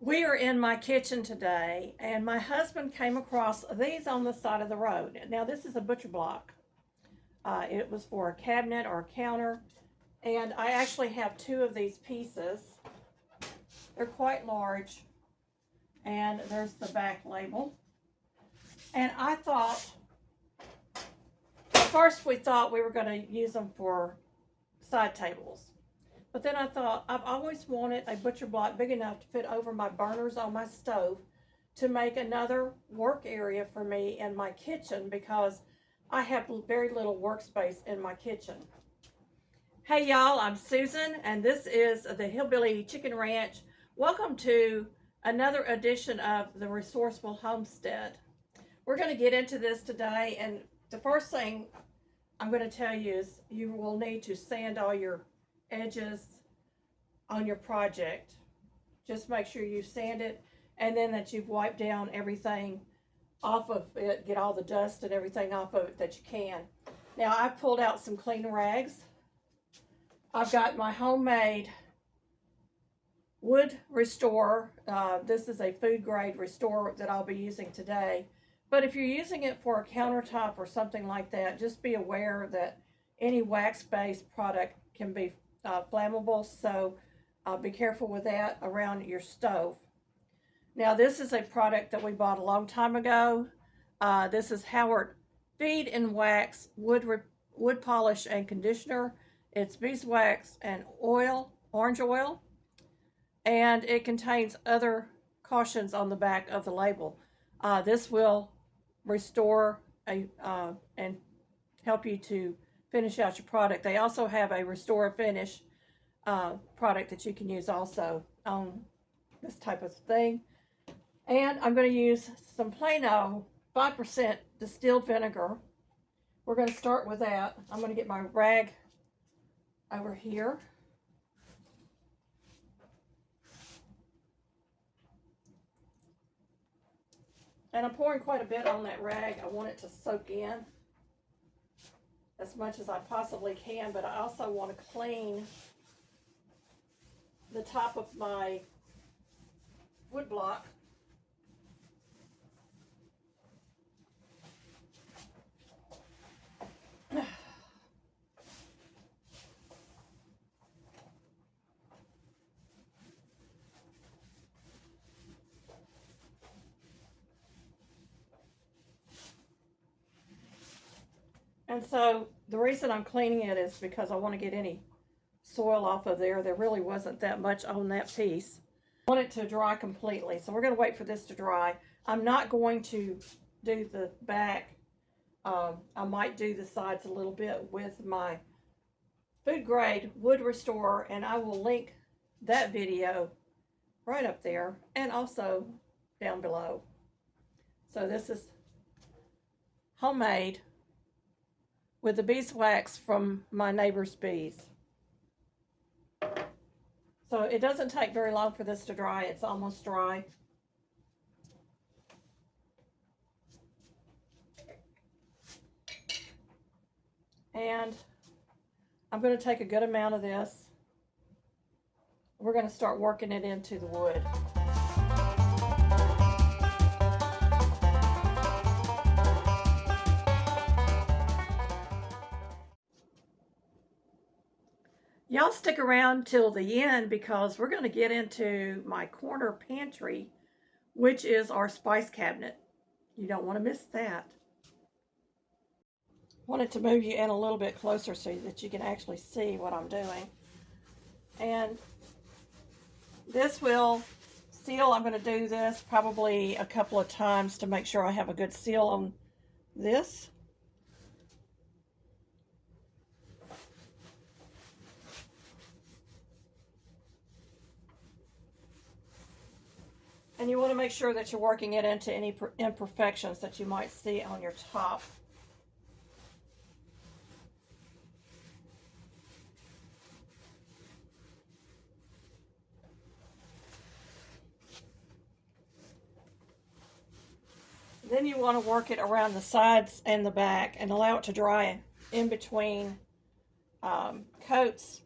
We are in my kitchen today, and my husband came across these on the side of the road. Now, this is a butcher block. It was for a cabinet or a counter, and I actually have two of these pieces. They're quite large, and there's the back label. And I thought, at first we thought we were going to use them for side tables. But then I thought, I've always wanted a butcher block big enough to fit over my burners on my stove to make another work area for me in my kitchen, because I have very little workspace in my kitchen. Hey y'all, I'm Susan, and this is the Hillbilly Chicken Ranch. Welcome to another edition of the Resourceful Homestead. We're going to get into this today, and the first thing I'm going to tell you is you will need to sand all your edges on your project. Just make sure you sand it, and then that you've wiped down everything off of it, get all the dust and everything off of it that you can. Now, I've pulled out some clean rags. I've got my homemade wood restorer. This is a food grade restorer that I'll be using today. But if you're using it for a countertop or something like that, just be aware that any wax-based product can be flammable, so be careful with that around your stove. Now, this is a product that we bought a long time ago. This is Howard Feed and Wax wood polish and conditioner. It's beeswax and oil, orange oil, and it contains other cautions on the back of the label. This will restore and help you to finish out your product. They also have a restore finish product that you can use also on this type of thing. And I'm going to use some plain old 5% distilled vinegar. We're going to start with that. I'm going to get my rag over here. And I'm pouring quite a bit on that rag. I want it to soak in as much as I possibly can, but I also want to clean the top of my wood block. And so the reason I'm cleaning it is because I want to get any soil off of there. There really wasn't that much on that piece. I want it to dry completely, so we're going to wait for this to dry. I'm not going to do the back. I might do the sides a little bit with my food grade wood restorer, and I will link that video right up there and also down below. So this is homemade with the beeswax from my neighbor's bees. So it doesn't take very long for this to dry. It's almost dry. And I'm going to take a good amount of this. We're going to start working it into the wood. Y'all stick around till the end, because we're going to get into my corner pantry, which is our spice cabinet. You don't want to miss that. Wanted to move you in a little bit closer so that you can actually see what I'm doing. And this will seal. I'm going to do this probably a couple of times to make sure I have a good seal on this. And you want to make sure that you're working it into any imperfections that you might see on your top. Then you want to work it around the sides and the back and allow it to dry in between coats.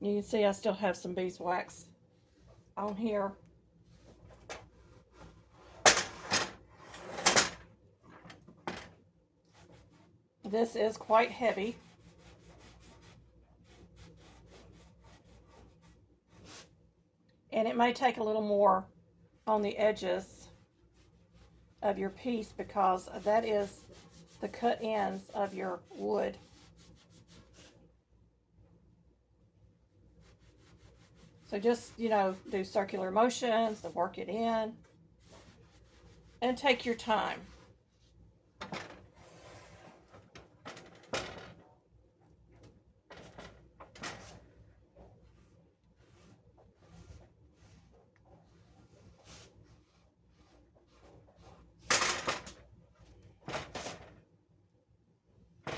You can see I still have some beeswax on here. This is quite heavy. And it may take a little more on the edges of your piece because that is the cut ends of your wood. So just, you know, do circular motions to work it in and take your time.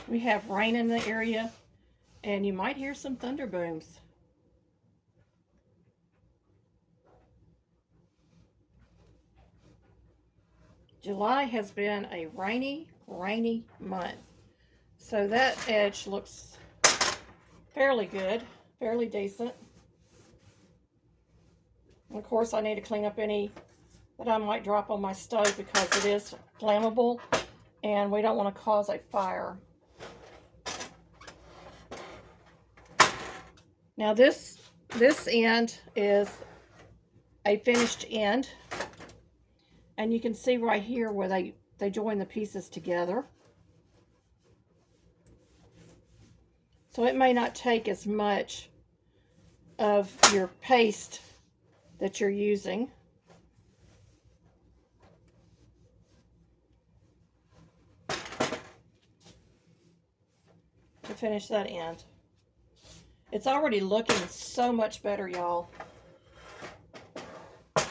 We have rain in the area, and you might hear some thunder booms. July has been a rainy month. So that edge looks fairly good, fairly decent. And of course, I need to clean up any that I might drop on my stove because it is flammable, and we don't want to cause a fire. Now this end is a finished end, and you can see right here where they join the pieces together. So it may not take as much of your paste that you're using. To finish that end. It's already looking so much better, y'all. I'm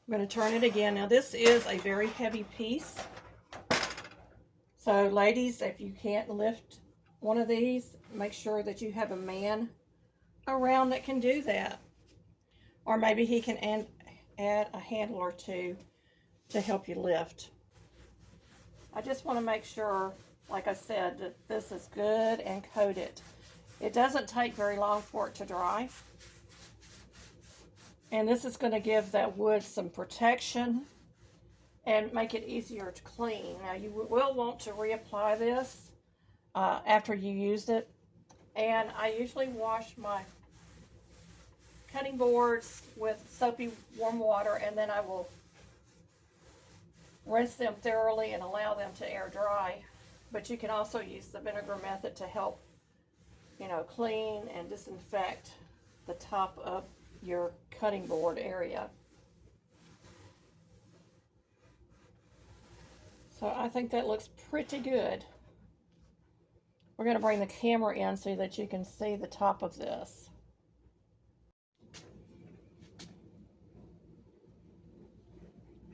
going to turn it again. Now this is a very heavy piece. So ladies, if you can't lift one of these, make sure that you have a man around that can do that. Or maybe he can add a handle or two to help you lift. I just want to make sure, like I said, that this is good and coated. It doesn't take very long for it to dry. And this is going to give that wood some protection and make it easier to clean. Now you will want to reapply this after you use it. And I usually wash my cutting boards with soapy warm water, and then I will rinse them thoroughly and allow them to air dry. But you can also use the vinegar method to help, you know, clean and disinfect the top of your cutting board area. So I think that looks pretty good. We're going to bring the camera in so that you can see the top of this.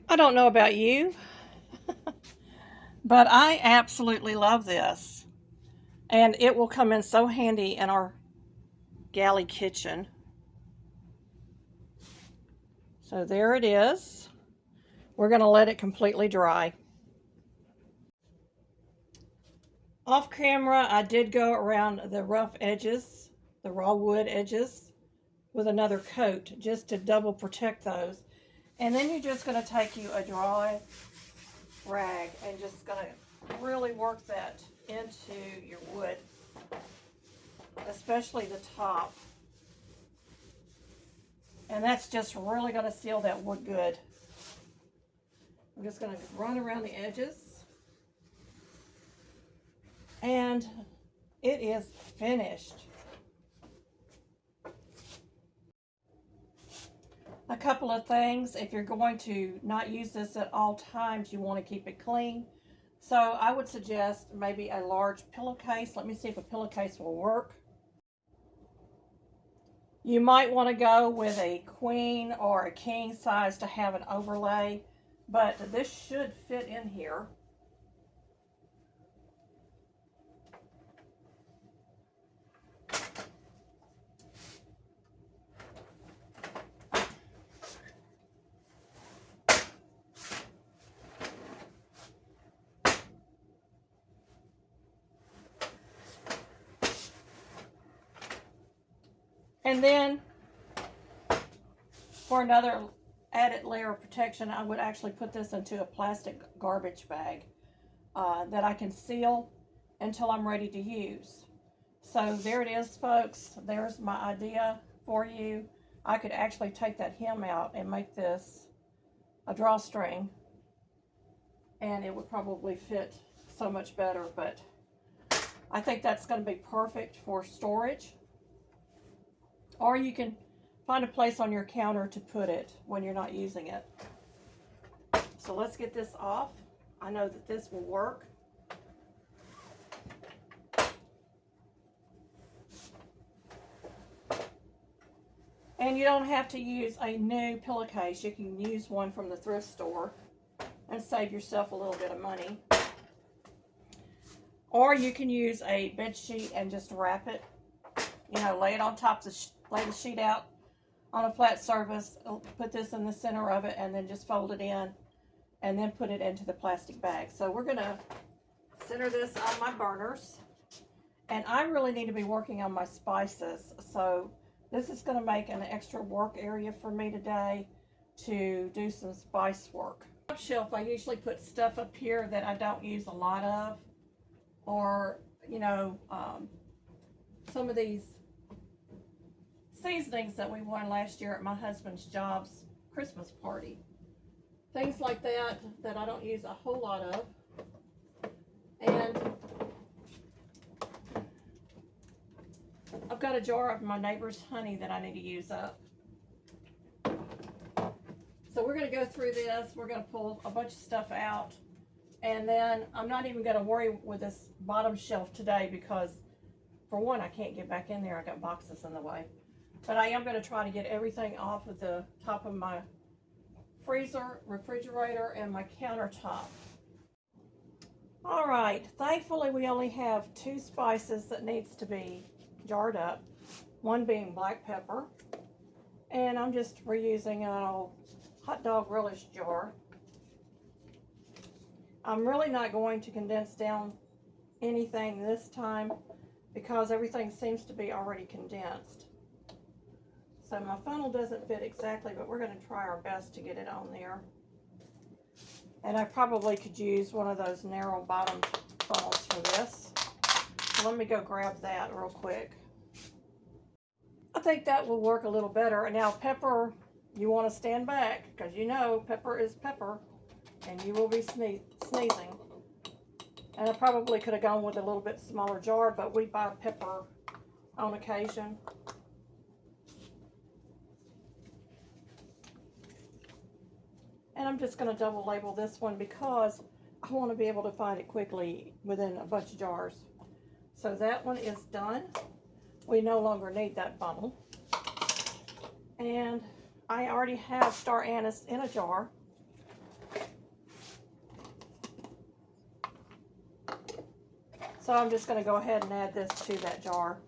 I don't know about you, but I absolutely love this. And it will come in so handy in our galley kitchen. So there it is. We're going to let it completely dry. Off camera, I did go around the rough edges, the raw wood edges, with another coat just to double protect those. And then you're just going to take you a dry rag and just going to really work that into your wood, especially the top. And that's just really going to seal that wood good. I'm just going to run around the edges. And it is finished. A couple of things. If you're going to not use this at all times, you want to keep it clean. So I would suggest maybe a large pillowcase. Let me see if a pillowcase will work. You might want to go with a queen or a king size to have an overlay, but this should fit in here. And then for another added layer of protection, I would actually put this into a plastic garbage bag that I can seal until I'm ready to use. So there it is, folks. There's my idea for you. I could actually take that hem out and make this a drawstring, and it would probably fit so much better, but I think that's going to be perfect for storage. Or you can find a place on your counter to put it when you're not using it. So let's get this off. I know that this will work. And you don't have to use a new pillowcase. You can use one from the thrift store and save yourself a little bit of money. Or you can use a bed sheet and just wrap it. You know, lay it on top, lay the sheet out on a flat surface, put this in the center of it, and then just fold it in, and then put it into the plastic bag. So we're gonna center this on my burners. And I really need to be working on my spices. So this is gonna make an extra work area for me today to do some spice work. Top shelf, I usually put stuff up here that I don't use a lot of, or, you know, some of these seasonings that we won last year at my husband's job's Christmas party. Things like that that I don't use a whole lot of. And I've got a jar of my neighbor's honey that I need to use up. So we're going to go through this. We're going to pull a bunch of stuff out. And then I'm not even going to worry with this bottom shelf today because, for one, I can't get back in there. I got boxes in the way. But I am going to try to get everything off of the top of my freezer, refrigerator, and my countertop. All right. Thankfully, we only have 2 spices that needs to be jarred up. One being black pepper. And I'm just reusing an old hot dog relish jar. I'm really not going to condense down anything this time because everything seems to be already condensed. So my funnel doesn't fit exactly, but we're going to try our best to get it on there. And I probably could use one of those narrow bottom funnels for this. So let me go grab that real quick. I think that will work a little better. And now pepper, you want to stand back because you know pepper is pepper and you will be sneezing. And I probably could have gone with a little bit smaller jar, but we buy pepper on occasion. And I'm just going to double label this one because I want to be able to find it quickly within a bunch of jars. So that one is done. We no longer need that funnel. And I already have star anise in a jar. So I'm just going to go ahead and add this to that jar.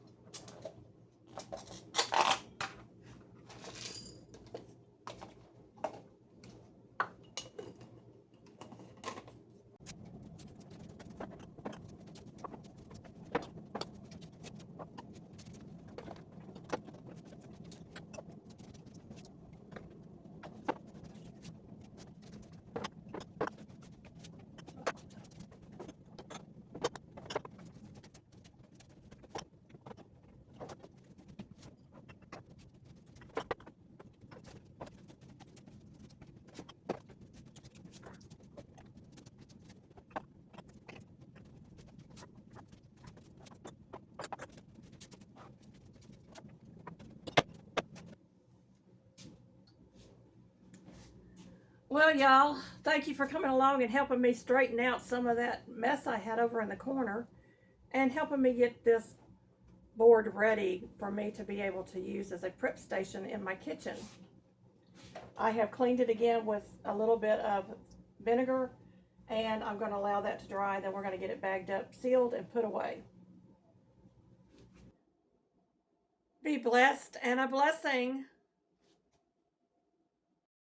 Well, y'all, thank you for coming along and helping me straighten out some of that mess I had over in the corner and helping me get this board ready for me to be able to use as a prep station in my kitchen. I have cleaned it again with a little bit of vinegar, and I'm going to allow that to dry. Then we're going to get it bagged up, sealed, and put away. Be blessed and a blessing.